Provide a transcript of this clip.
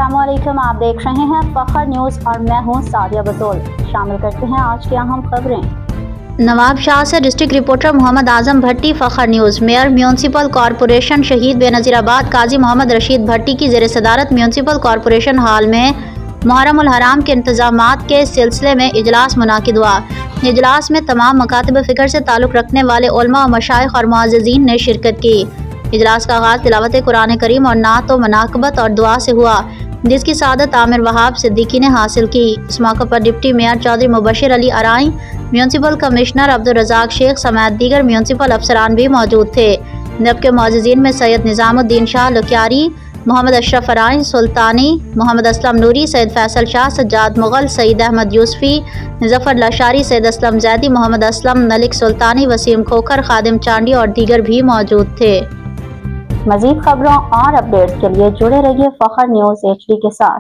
अस्सलामुअलैकुम, आप देख रहे हैं फखर न्यूज़ और मैं हूं सादिया बतौल। शामिल करते हैं आज की अहम खबरें। नवाब शाह से डिस्ट्रिक्ट रिपोर्टर मोहम्मद आजम भट्टी। फखर न्यूज़। मेयर म्यूनसिपल कॉरपोरेशन शहीद बेनज़ीराबाद काजी मोहम्मद रशीद भट्टी की ज़ेर सदारत म्यूनसिपल कॉरपोरेशन हॉल में मुहर्रम उल हराम के इंतजामात के सिलसिले में इजलास मुनाकिद हुआ। इजलास में तमाम मकातब फ़िक्र से ताल्लुक़ रखने वाले उलमा और मशाइख और मुअज़्ज़िज़ीन ने शिरकत की। इजलास का आगाज़ तिलावत कुरान करीम और नात व मनाकबत और दुआ से हुआ, जिसकी सादत आमिर वहाब सिद्दीकी ने हासिल की। इस मौके पर डिप्टी मेयर चौधरी मुबशिर अली अराई, म्यूनसिपल कमिश्नर अब्दुल रज़ाक शेख समेत दीगर म्यूनसिपल अफसरान भी मौजूद थे। जबकि मुअज़्ज़िज़ीन में सैयद निज़ामुद्दीन शाह लुक्यारी, मोहम्मद अशरफ अराई सुल्तानी, मोहम्मद असलम नूरी, सैयद फैसल शाह, सज्जाद मुग़ल, सईद अहमद यूसुफ़ी, ज़फ़र लशारी, सैयद असलम ज़ैदी, मोहम्मद असलम नलिक सुल्तानी, वसीम खोखर, खादिम चांडी और दीगर भी मौजूद थे। मज़ीद खबरों और अपडेट्स के लिए जुड़े रहिए फखर न्यूज़ HD के साथ।